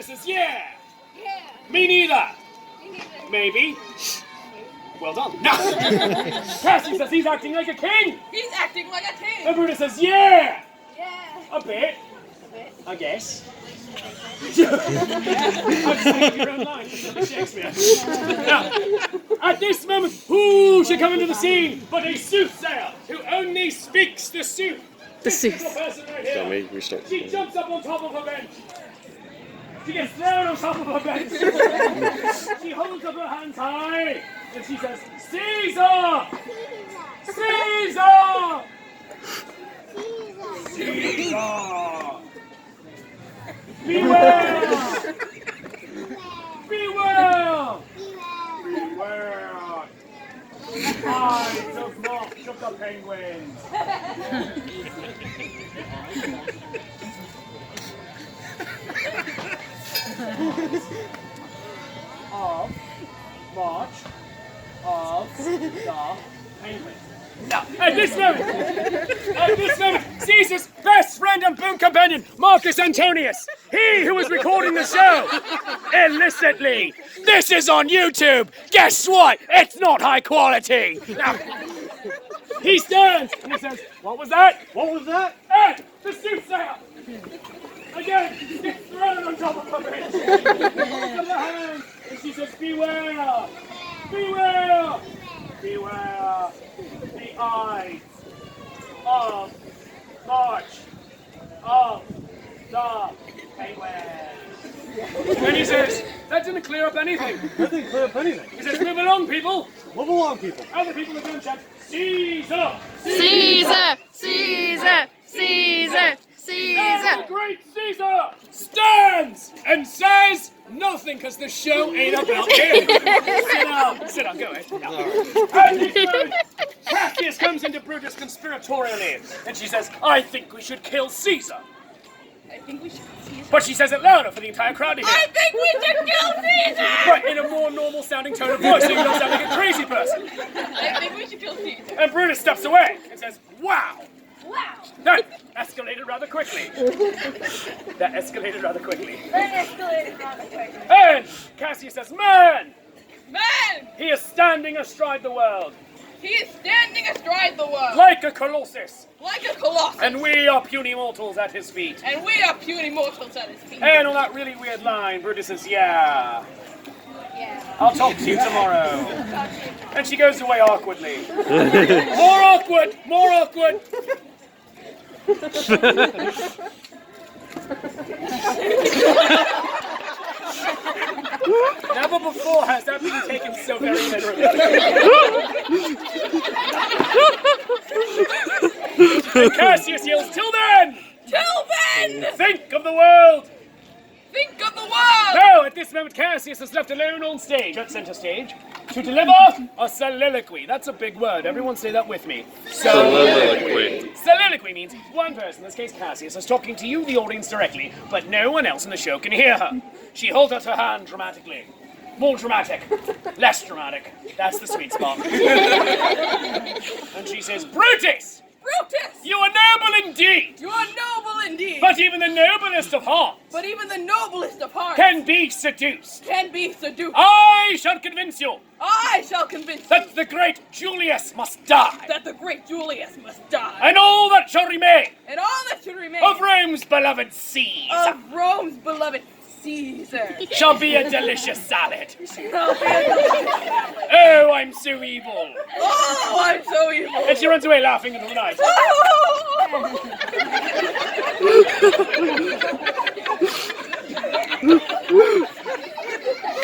Brutus says, yeah. Yeah. Me neither. Me neither. Maybe. Well done. No. Cassius says he's acting like a king. He's acting like a king. And Brutus says, yeah. Yeah. A bit. A bit. I guess. I've saved your own line from Shakespeare. Now, at this moment, who should come into the scene but a soothsayer who only speaks the sooth? The This little sooth. person right here. Don't make me stop. She jumps up on top of her bench. She gets thrown on top of her bench. She holds up her hands high and she says, Caesar! Caesar! Caesar! Beware! Beware! Beware! Eyes of moths of the penguins! Of March of the penguins. Now, at this moment, Caesar's best friend and boon companion, Marcus Antonius, he who was recording the show illicitly. This is on YouTube. Guess what? It's not high quality. Now, he stands and he says, what was that? What was that? And the soothsayer. Again, gets thrown on top of her bench. Holds up her hands and she says, beware. Beware. Beware the eyes of March of the penguins. And he says, that didn't clear up anything. That didn't clear up anything. He says, move along, people. Move along, people. Other people are going to chant, Caesar! Caesar! Caesar! Caesar! And Caesar! the great Caesar stands and says nothing because the show ain't about him. Sit down, go ahead. No. And this moment, Cassius comes into Brutus conspiratorially and she says, I think we should kill Caesar. I think we should see. But she says it louder for the entire crowd to hear. I think we should kill Caesar! But in a more normal sounding tone of voice so you don't sound like a crazy person. I think we should kill Caesar. And Brutus steps away and says, wow. Wow. That escalated rather quickly. That escalated rather quickly. That escalated rather quickly. And Cassius says, man, Man! he is standing astride the world, He is standing astride the world. like a colossus, Like a colossus. and we are puny mortals at his feet. And we are puny mortals at his feet. And on that really weird line, Brutus says, yeah, Yeah. I'll talk to you tomorrow. Talk to you. And she goes away awkwardly. More awkward, more awkward. Never before has that been taken so very literally. And Cassius yells, till then! Till then! Think of the world! Think of the world! Now, at this moment, Cassius is left alone on stage, at center stage, to deliver a soliloquy. That's a big word. Everyone say that with me. Soliloquy. Soliloquy means one person, in this case Cassius, is talking to you, the audience, directly, but no one else in the show can hear her. She holds out her hand dramatically. More dramatic. Less dramatic. That's the sweet spot. And she says, Brutus! Brutus! You are noble indeed! You are noble indeed! But even the noblest of hearts But even the noblest of hearts can be seduced. can be seduced. I shall convince you I shall convince you that the great Julius must die, that the great Julius must die. and all that shall remain And all that should remain of Rome's beloved Caesar of Rome's beloved Caesar shall be a delicious salad. shall be a delicious salad. Oh, I'm so evil. Oh, I'm so evil. And she runs away laughing into the night.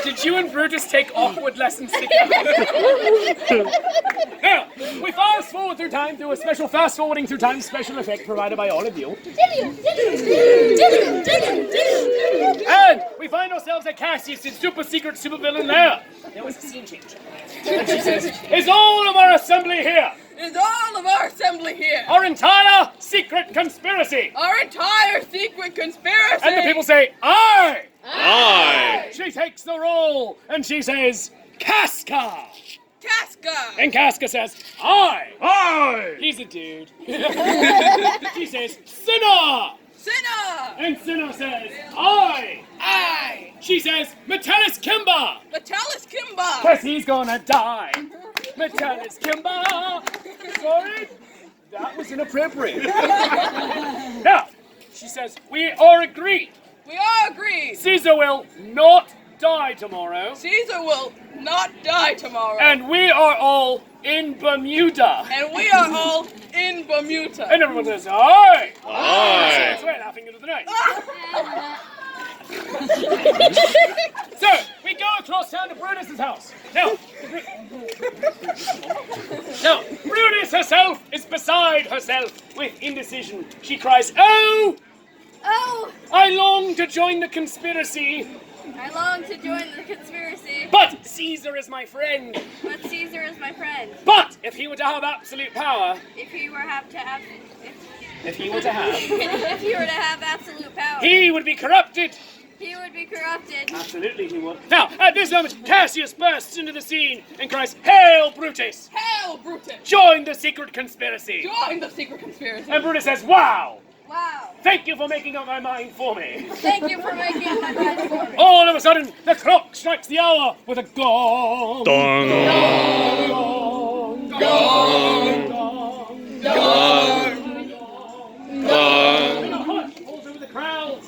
Did you and Brutus take awkward lessons together? Now, we fast forward through time through a special fast forwarding through time special effect provided by all of you. And we find ourselves at Cassius' super secret super villain lair. There was a scene change. And she says, is all of our assembly here? Is all of our assembly here? Our entire secret conspiracy. Our entire secret conspiracy. And the people say, aye. Aye. She takes the roll and she says, Casca. Casca. And Casca says, aye. Aye. He's a dude. She says, Cinna. Cinna. And Cinna says, aye. Aye. She says, Metellus Kimber! Metellus Kimber! Cause he's gonna die. Metellus Kimber! Sorry, that was inappropriate. Now, she says, we are agreed. We are agreed. Caesar will not die tomorrow. Caesar will not die tomorrow. And we are all in Bermuda. And we are all in Bermuda. And everyone says, aye. Aye. So we're laughing into the night. So, we go across town to Brutus's house. Now, Brutus herself is beside herself with indecision. She cries, oh! Oh, I long to join the conspiracy, I long to join the conspiracy, but Caesar is my friend. but Caesar is my friend. But if he were to have absolute power, If he were have to have, if he were to have, if he were to have absolute power, he would be corrupted. he would be corrupted. Absolutely he would. Now, at this moment, Cassius bursts into the scene and cries, Hail, Brutus! Hail, Brutus! Join the secret conspiracy! Join the secret conspiracy. And Brutus says, wow! Wow! Thank you for making up my mind for me. Thank you for making my mind for me. All of a sudden, the clock strikes the hour with a gong. Dong. Gong. Gong. Gong. Gong. Dong. And a hush falls over the crowd.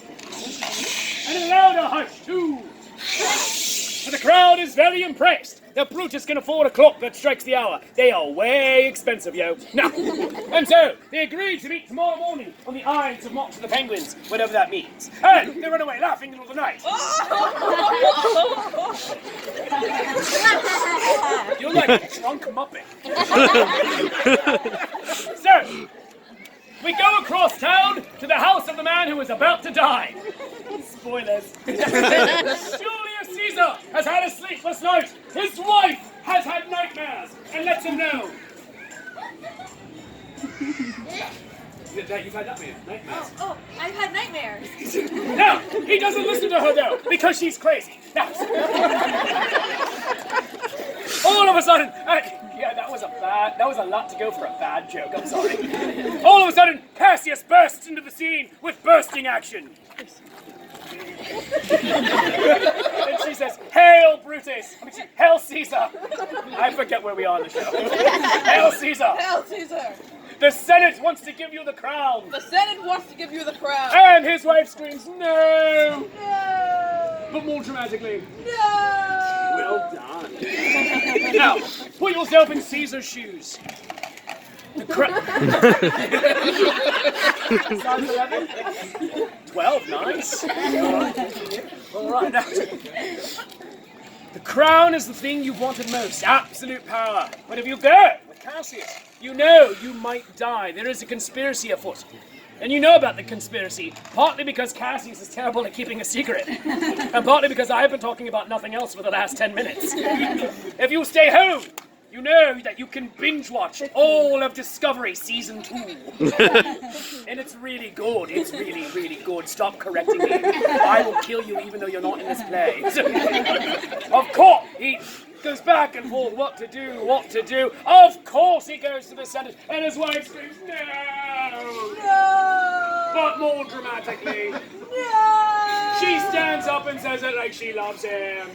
And a louder hush, too. And the crowd is very impressed that Brutus can afford a clock that strikes the hour. They are way expensive, yo. Now, and so, they agreed to meet tomorrow morning on the Ides of March of the Penguins, whatever that means. And they run away laughing into the night. You're like a drunk muppet. So, we go across town to the house of the man who is about to die. Spoilers. Julius Caesar has had a sleepless night. His wife has had nightmares and lets him know. You've had nightmares. Oh, I've had nightmares. No, he doesn't listen to her though, because she's crazy. Now, all of a sudden, yeah, that was a lot to go for a bad joke, I'm sorry. All of a sudden, Cassius bursts into the scene with bursting action. And she says, Hail Brutus! Hail Caesar! I forget where we are in the show. Hail Caesar! Hail, Caesar! The Senate wants to give you the crown! The Senate wants to give you the crown. And his wife screams, No! No! But more dramatically, No! well done. Now, put yourself in Caesar's shoes. The Size 11? 12, nice. All right, now. The crown is the thing you wanted most, absolute power. But if you go with Cassius, you know you might die. There is a conspiracy afoot. And you know about the conspiracy, partly because Cassius is terrible at keeping a secret, and partly because I've been talking about nothing else for the last 10 minutes. If you stay home, you know that you can binge watch all of Discovery Season 2. And it's really good. It's really, really good. Stop correcting me. I will kill you even though you're not in this play. Of course, he goes back and forth, what to do. Of course he goes to the Senate, and his wife screams, No! No! But more dramatically, No! she stands up and says it like she loves him.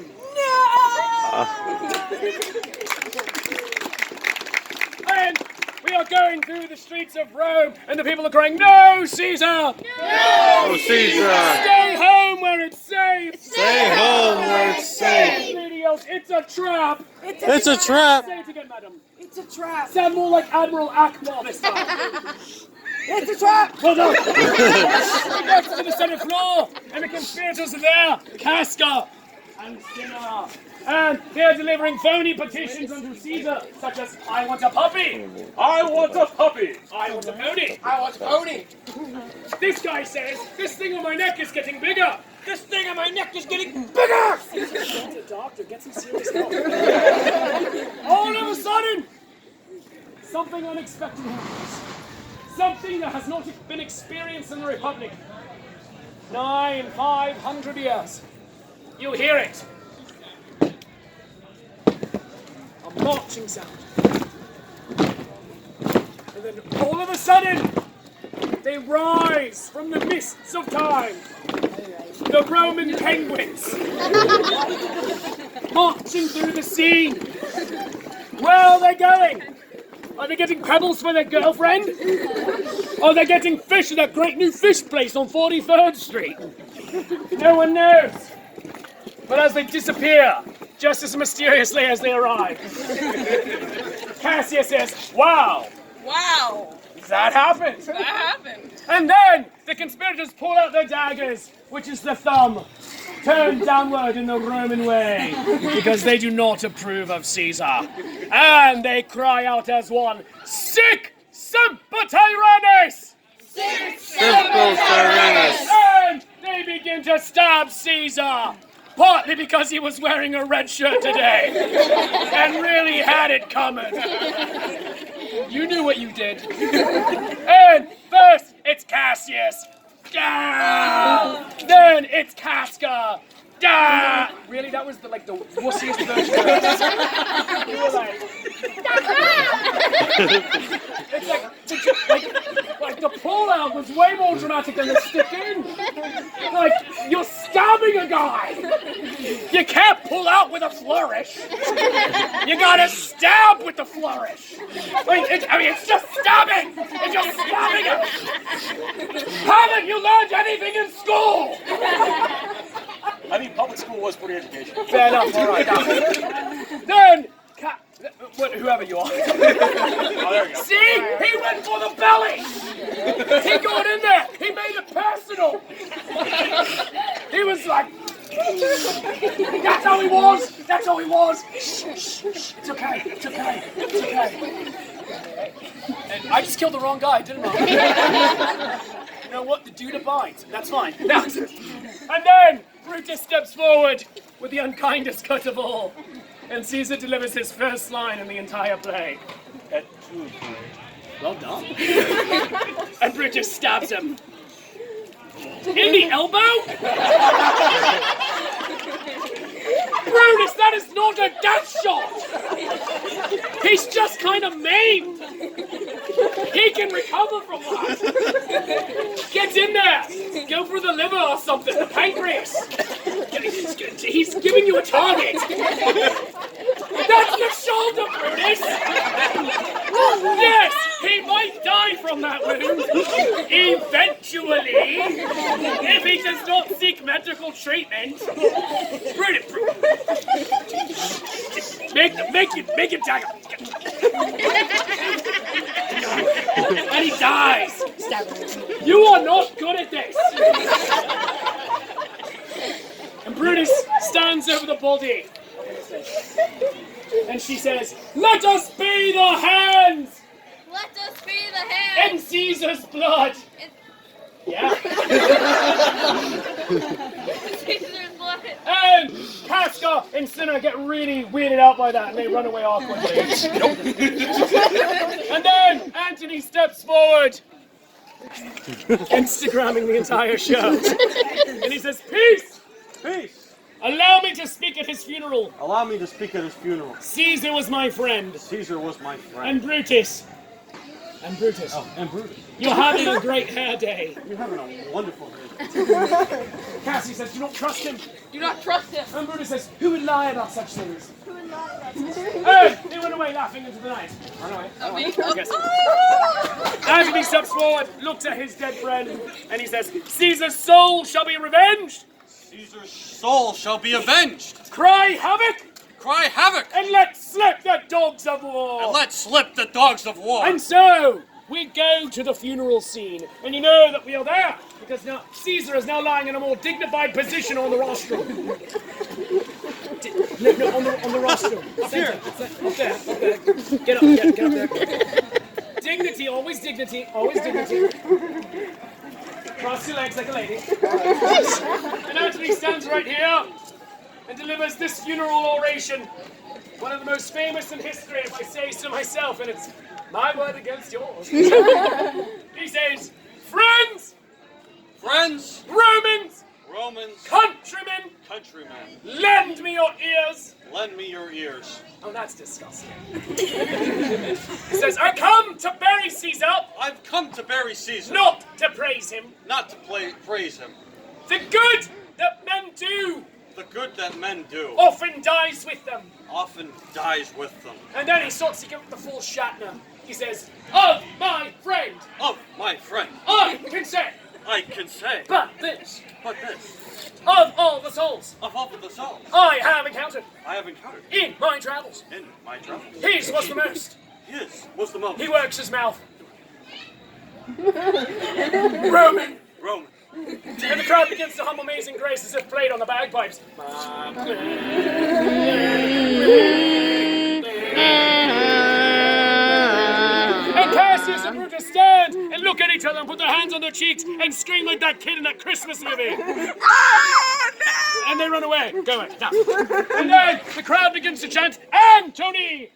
And we are going through the streets of Rome, and the people are crying, No, Caesar! Oh, Caesar! Stay home where it's safe! Stay home where it's safe! Idiots, it's a trap! It's a trap! Say it again, madam. It's a trap! Sound more like Admiral Akbar this time. It's a trap! Well done! He goes to the Senate floor, and the conspirators are there, Casca and Cinna. And they're delivering phony petitions under Caesar, such as, I want a puppy! I want a puppy! I want a pony! I want a pony! This guy says, this thing on my neck is getting bigger! This thing on my neck is getting bigger! Get a doctor, get some serious help. All of a sudden, something unexpected happens. Something that has not been experienced in the Republic. 500 years. You hear it. A marching sound. And then all of a sudden, they rise from the mists of time. the Roman penguins marching through the scene. Where are they going? Are they getting pebbles for their girlfriend? Are they getting fish at that great new fish place on 43rd Street? No one knows. But as they disappear, just as mysteriously as they arrive, Cassius says, wow, Wow. that happened. That happened. And then the conspirators pull out their daggers, which is the thumb, turned downward in the Roman way, because they do not approve of Caesar. And they cry out as one, Sic Semper Tyrannis! Simple Tyrannus. And they begin to stab Caesar, partly because he was wearing a red shirt today, and really had it coming. You knew what you did. And first, it's Cassius. Gah! Then it's Casca. Gah! Really, that was the wussiest version of it. You were it's like the pull-out was way more dramatic than the stick-in. Like, you're stabbing a guy. You can't pull out with a flourish. You gotta stab with the flourish. It's just stabbing. It's just stabbing him. Haven't you learned anything in school? I mean, public school was pretty educational. Fair enough, all right. Then, whoever you are. Oh, there you go. See? He went for the belly. He got in there. He made it personal. He was like, that's how he was. That's how he was. Shh, shh, shh. It's okay. It's okay. It's okay. And I just killed the wrong guy, didn't I? You know what? The dude abides. That's fine. Now, and then Brutus steps forward with the unkindest cut of all. And Caesar delivers his first line in the entire play. Well done. And Brutus stabs him. In the elbow? Brutus, that is not a death shot! He's just kind of maimed. He can recover from that. Get in there. Go for the liver or something, the pancreas. He's giving you a target. That's the shoulder, Brutus. Yes, he might die from that wound. Eventually, if he does not seek medical treatment. Brutus. Make him tag him. And he dies. You are not good at this. And Brutus stands over the body. And she says, let us be the hands Let us be the hands. in Caesar's blood. Yeah. Caesar's blood. And Casca and Cinna get really weirded out by that and they run away awkwardly. And then Antony steps forward, Instagramming the entire show. And he says, peace! Peace. Allow me to speak at his funeral. Allow me to speak at his funeral. Caesar was my friend. Caesar was my friend. And Brutus. And Brutus. Oh, and Brutus. You're having a great hair day. You're having a wonderful day. Cassie says, do not trust him. Do not trust him. And Brutus says, who would lie about such things? Who would lie about this? And he went away laughing into the night. Run away. Yes. Antony steps forward, looks at his dead friend, and he says, Caesar's soul shall be revenged. Caesar's soul shall be avenged. Cry havoc, Cry havoc, and let slip the dogs of war. and let slip the dogs of war. And so, we go to the funeral scene, and you know that we are there, because now Caesar is now lying in a more dignified position on the rostrum. No, on the rostrum. Up here. Up there. Get up there. Dignity, always dignity, always dignity. Cross your legs like a lady. And Antony stands right here and delivers this funeral oration. One of the most famous in history, if I say so myself, and it's my word against yours. He says, friends, Friends, Romans, Romans, countrymen, countrymen, lend me your ears. lend me your ears. Oh, that's disgusting. He says, I come to bury Caesar, I've come to bury Caesar, not to praise him. not to praise him. The good that men do The good that men do often dies with them. often dies with them. And then he starts to give it the full Shatner. He says, of my friend, Of my friend, I can say, I can say, but this, but this, of all the souls of all of the souls I have encountered I have encountered in my travels, in my travels, his was the most. his was the most He works his mouth. Roman. Roman. And the crowd begins to hum Amazing Grace as if played on the bagpipes. And Cassius and Brutus stand and look at each other and put their hands on their cheeks and scream like that kid in that Christmas movie. And they run away. Go away. Now. And then the crowd begins to chant, Antony!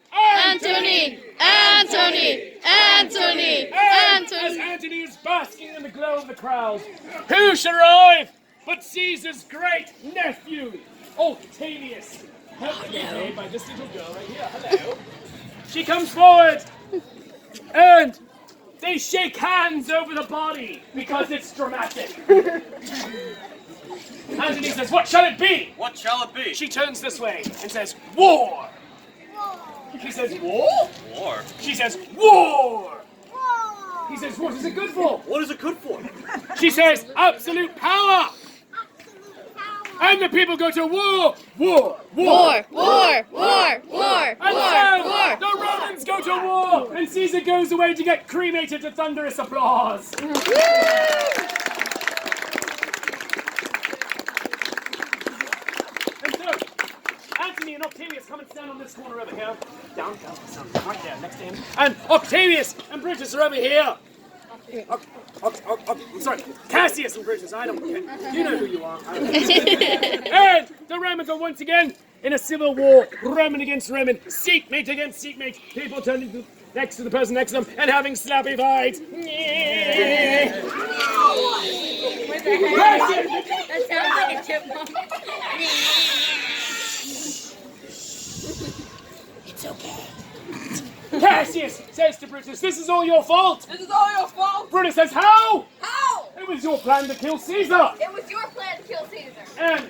Antony! Antony! Antony! As Antony! Antony is basking in the glow of the crowd, who shall arrive but Caesar's great nephew, Octavius, helped me by this little girl right here. Hello. She comes forward, and they shake hands over the body because it's dramatic. Antony says, "What shall it be?" What shall it be? She turns this way and says, "War." He says, "War?" War. She says, "War." He says, "What is it good for?" What is it good for? She says, "Absolute power." And the people go to war, war, war. War! War! War! War! And War! so War! the Romans go to war, and Caesar goes away to get cremated to thunderous applause. And so, Antony and Octavius come and stand on this corner over here. Down, right there, next to him. And Octavius and Brutus are over here. I'm sorry, Cassius and Brutus, I don't care. You know who you are. And the Romans are once again in a civil war, Roman against Roman, seatmate against seatmate, people turning next to the person next to them and having slappy fights. That sounds like a chipmunk. Cassius says to Brutus, "This is all your fault." This is all your fault. Brutus says, "How? How? It was your plan to kill Caesar." It was your plan to kill Caesar. And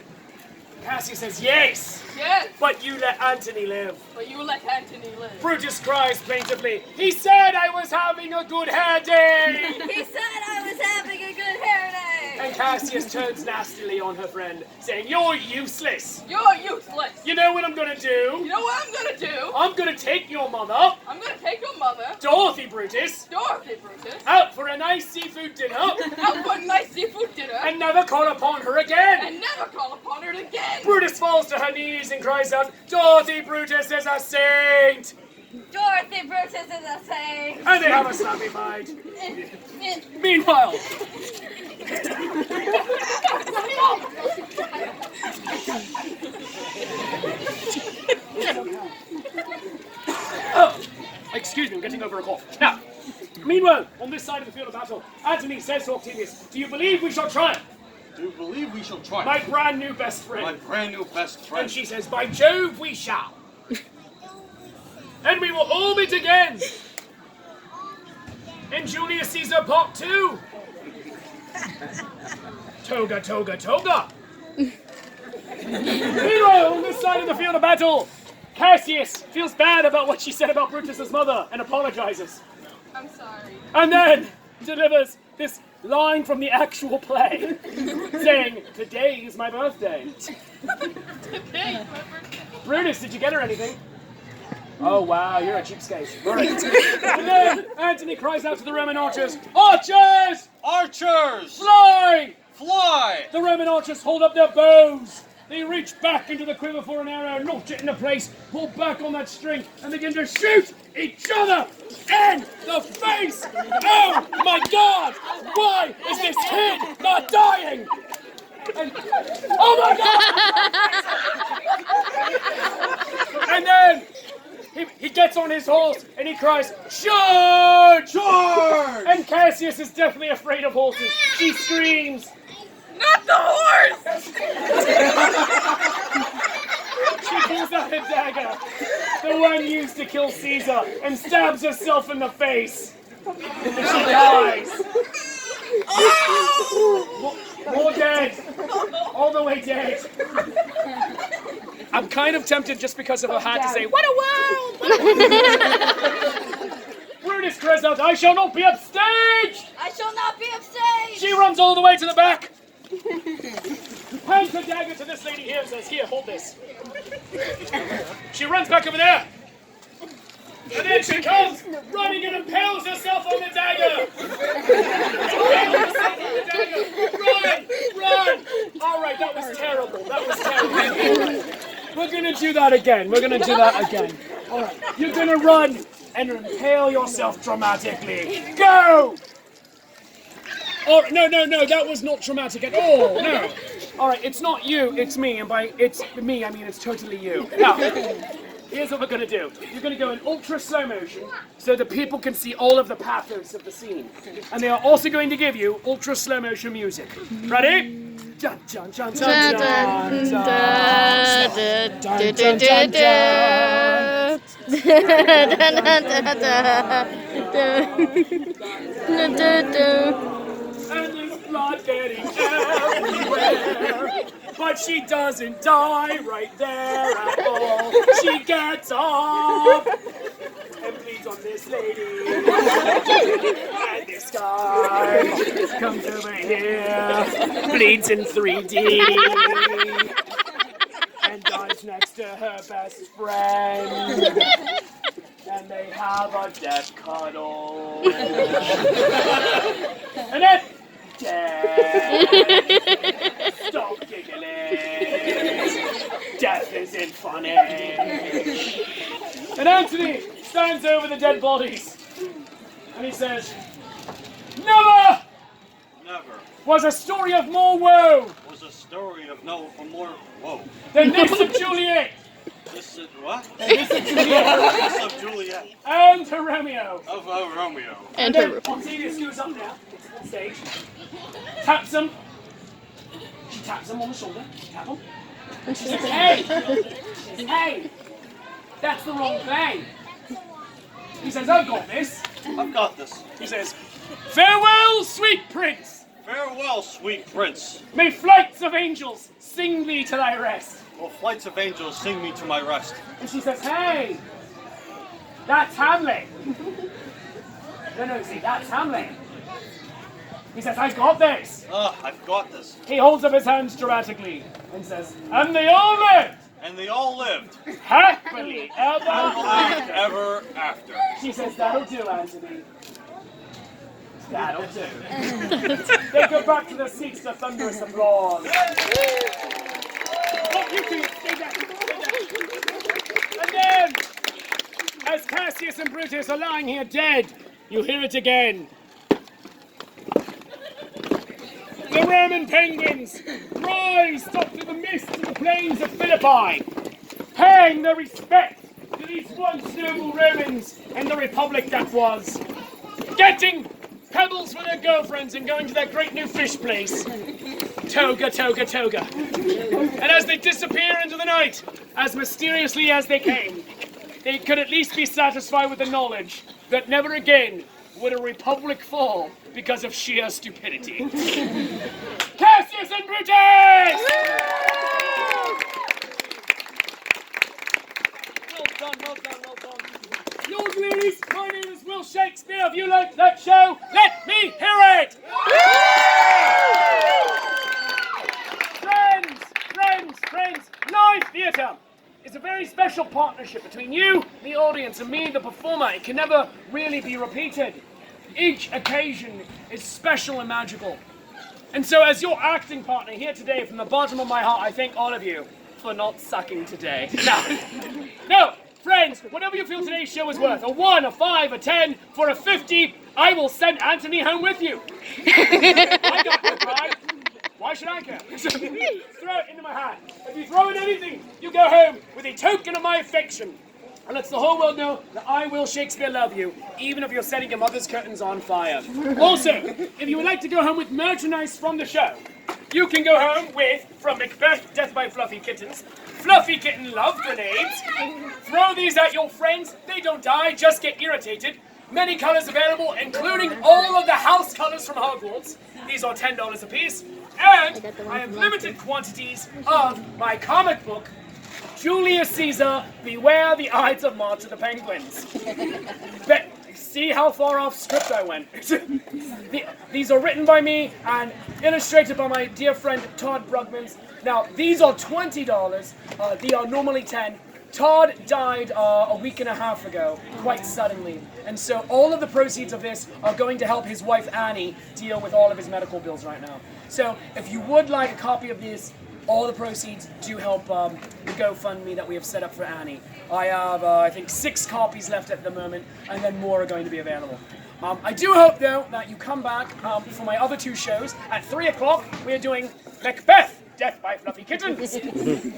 Cassius says, "Yes, Yes, but you let Antony live." but you let Antony live. Brutus cries plaintively, "He said I was having a good hair day!" He said I was having a good hair day. And Cassius turns nastily on her friend, saying, "You're useless. You're useless. You know what I'm gonna You do? know what I'm gonna do? I'm gonna take your mother, I'm gonna take your mother, Dorothy Brutus, Dorothy Brutus, out for a nice seafood dinner out for a nice seafood dinner, and never call upon her again." and never call upon her again. Brutus falls to her knees and cries out, "Dorothy Brutus is a saint!" Dorothy Brutus is a saint. And they have a slappy fight. Meanwhile, oh, excuse me, I'm getting over a cough. Now, meanwhile, on this side of the field of battle, Antony says to Octavius, "Do you believe we shall triumph? Do you believe we shall try? My brand new best My friend." brand new best And friend. she says, "By Jove, we shall. And we will all meet again in Julius Caesar Part 2. Toga, toga, toga." Meanwhile, on this side of the field of battle, Cassius feels bad about what she said about Brutus's mother and apologizes. I'm sorry. And then delivers this line from the actual play, saying, "Today is my birthday." Today is my birthday. Brutus, did you get her anything? Oh wow, you're a cheapskate. Right. And then Antony cries out to the Roman archers, "Archers, Archers, fly!" fly! The Roman archers hold up their bows. They reach back into the quiver for an arrow, notch it into place, pull back on that string, and begin to shoot each other in the face. Oh my God! Why is this kid not dying? And, oh my God! And then he gets on his horse and he cries, "Charge! Charge! And Cassius is definitely afraid of horses. She screams. Not the horse! She pulls out a dagger, the one used to kill Caesar, and stabs herself in the face. And she dies. More dead. all the way dead. I'm kind of tempted just because of her hat to say, what a world! What a world. Brutus cries out, I shall not be upstaged! I shall not be upstaged. She runs all the way to the back. Hands the dagger to this lady here and says, here, hold this. She runs back over there. And then she comes running and impales herself on the dagger. Impales herself on the dagger. Run! All right, that was terrible. That was terrible. We're going to do that again. All right, you're going to run and impale yourself dramatically. Go! Oh, no, that was not traumatic at all, no. All right, it's not you, it's me, and by it's me, I mean it's totally you. Now, here's what we're gonna do. You're gonna go in ultra slow motion so that people can see all of the pathos of the scene. And they are also going to give you ultra slow motion music. Ready? Dun, dun, dun, dun, dun, dun, and there's blood getting everywhere. But she doesn't die right there at all. She gets up and bleeds on this lady. And this guy comes over here, bleeds in 3D, and dies next to her best friend. And they have a death cuddle. And then, death. Stop giggling. Death isn't funny. And Anthony stands over the dead bodies. And he says, never was a story of more woe Was a story of no more. Whoa. than this of Juliet. This is what? This of Juliet. This of Juliet. And her Romeo. Of Romeo. And then Octavius goes up now, on stage, taps him. She taps him on the shoulder. Tap him. She says, hey, that's the wrong thing. He says, I've got this. I've got this. He says, farewell, sweet prince. Farewell, sweet prince. May flights of angels sing thee to thy rest. Will flights of angels sing me to my rest? And she says, hey, that's Hamlet. No, see, that's Hamlet. He says, I've got this. I've got this. He holds up his hands dramatically and says, and they all lived. And they all lived. Happily ever after. Ever after. She says, that'll do, Anthony. That'll do. They go back to their seats to thunderous applause. Oh, you two, stay down. And then, as Cassius and Brutus are lying here dead, you hear it again. The Roman penguins rise up to the mist of the plains of Philippi, paying their respect to these once noble Romans and the republic that was, getting pebbles for their girlfriends and going to their great new fish place, Toga, Toga, Toga. And as they disappear into the night, as mysteriously as they came, they could at least be satisfied with the knowledge that never again would a republic fall because of sheer stupidity. Cassius and Brutus! Well done. Lord ladies, my name is Will Shakespeare. If you like that show, let me hear it! Friends, live theatre is a very special partnership between you, the audience, and me, the performer. It can never really be repeated. Each occasion is special and magical. And so as your acting partner here today, from the bottom of my heart, I thank all of you for not sucking today. No, friends, whatever you feel today's show is worth, a 1, a 5, a 10, for a 50, I will send Anthony home with you. I don't care, right? Why should I care? Throw it into my hand. If you throw in anything, you go home with a token of my affection. And lets the whole world know that I will Shakespeare love you, even if you're setting your mother's curtains on fire. Also, if you would like to go home with merchandise from the show, you can go home with, from Macbeth, Death by Fluffy Kittens, Fluffy Kitten Love Grenades. Throw these at your friends. They don't die, just get irritated. Many colors available, including all of the house colors from Hogwarts. These are $10 a piece. And I have limited quantities of my comic book, Julius Caesar, Beware the Ides of March of the Penguins. But see how far off script I went. These are written by me and illustrated by my dear friend Todd Brugmans. Now, these are $20. They are normally $10. Todd died a week and a half ago, quite suddenly. And so all of the proceeds of this are going to help his wife Annie deal with all of his medical bills right now. So if you would like a copy of this, all the proceeds do help the GoFundMe that we have set up for Annie. I have, I think, 6 copies left at the moment, and then more are going to be available. I do hope, though, that you come back for my other 2 shows. At 3 o'clock, we are doing Macbeth, Death by Fluffy Kittens.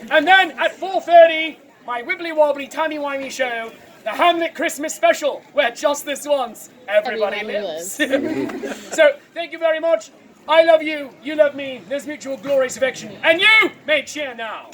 And then at 4:30, my wibbly-wobbly, timey-wimey show, the Hamlet Christmas Special, where just this once, everybody lives. So, thank you very much. I love you, you love me, there's mutual glorious affection, and you may cheer now.